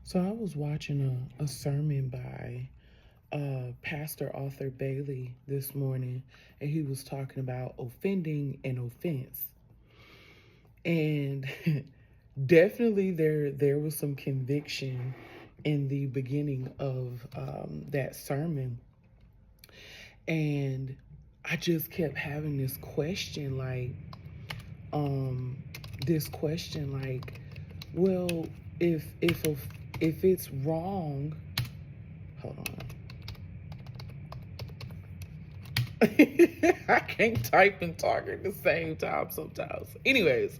So I was watching a sermon by Pastor Arthur Bailey this morning, and he was talking about offending and offense. And definitely there was some conviction in the beginning of that sermon. And I just kept having um, this question like, well, if it's wrong, hold on. I can't type and talk at the same time sometimes. Anyways,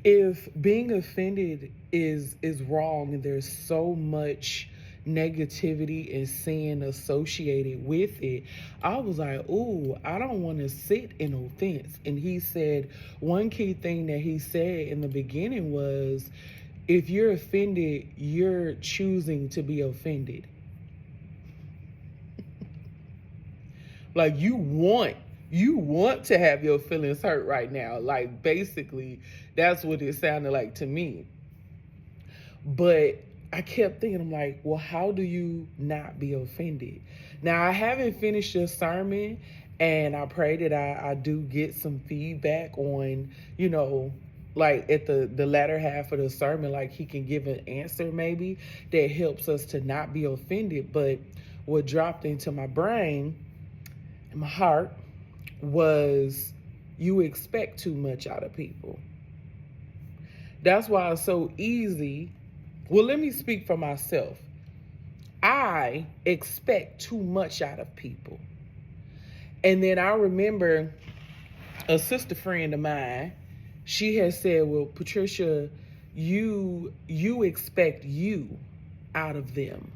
if being offended is wrong and there's so much negativity and sin associated with it, I was like, ooh, I don't want to sit in offense. And he said one key thing that he said in the beginning was, if you're offended, you're choosing to be offended. Like you want to have your feelings hurt right now. Like basically that's what it sounded like to me. But I kept thinking, I'm like, well, how do you not be offended? Now I haven't finished the sermon, and I pray that I do get some feedback on, like at the latter half of the sermon, like he can give an answer maybe that helps us to not be offended. But what dropped into my brain and my heart was, you expect too much out of people. That's why it's so easy. Well, let me speak for myself. I expect too much out of people. And then I remember a sister friend of mine, she has said, well, Patricia, you expect you out of them.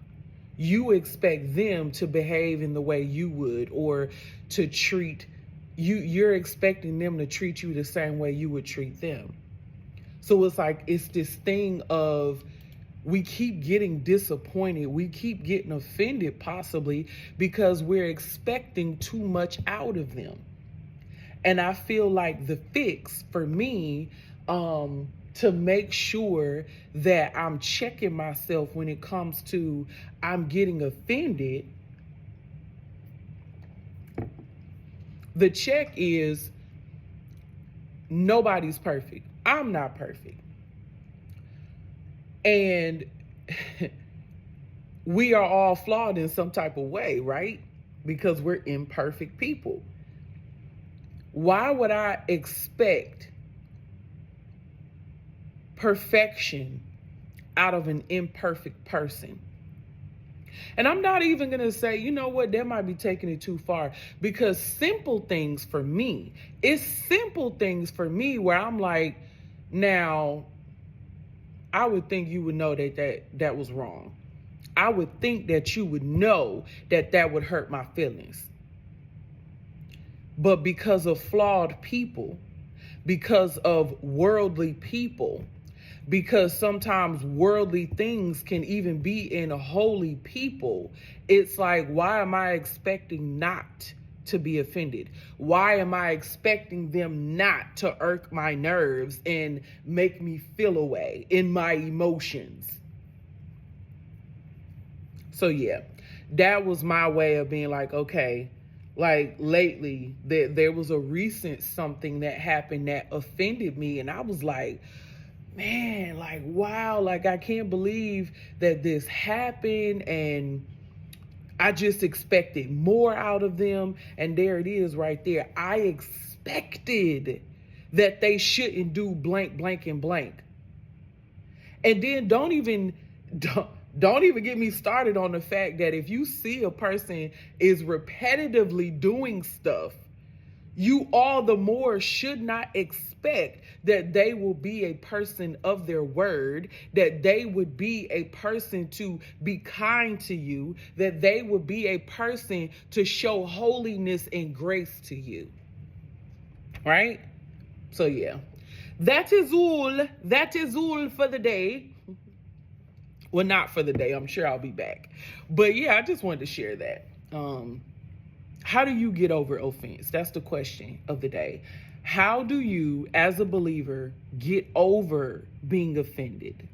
You expect them to behave in the way you would, or to treat you. You're expecting them to treat you the same way you would treat them. So it's like, it's this thing of, we keep getting disappointed. We keep getting offended, possibly because we're expecting too much out of them. And I feel like the fix for me, to make sure that I'm checking myself when it comes to I'm getting offended, the check is, nobody's perfect. I'm not perfect. And we are all flawed in some type of way, right? Because we're imperfect people. Why would I expect perfection out of an imperfect person? And I'm not even going to say, you know what, that might be taking it too far, because simple things for me, it's simple things for me where I'm like, now, I would think you would know that was wrong. I would think that you would know that would hurt my feelings. But because of flawed people, because of worldly people, because sometimes worldly things can even be in holy people, it's like, why am I expecting not to be offended? Why am I expecting them not to irk my nerves and make me feel away in my emotions? So yeah, that was my way of being like, okay, like lately there was a recent something that happened that offended me, and I was like, man, like, wow, like I can't believe that this happened, and I just expected more out of them. And there it is right there. I expected that they shouldn't do blank, blank, and blank. And then don't even get me started on the fact that if you see a person is repetitively doing stuff, you all the more should not expect that they will be a person of their word, that they would be a person to be kind to you, that they would be a person to show holiness and grace to you. Right? So yeah, that is all. That is all for the day. Well, not for the day. I'm sure I'll be back. But yeah, I just wanted to share that. How do you get over offense? That's the question of the day. How do you, as a believer, get over being offended?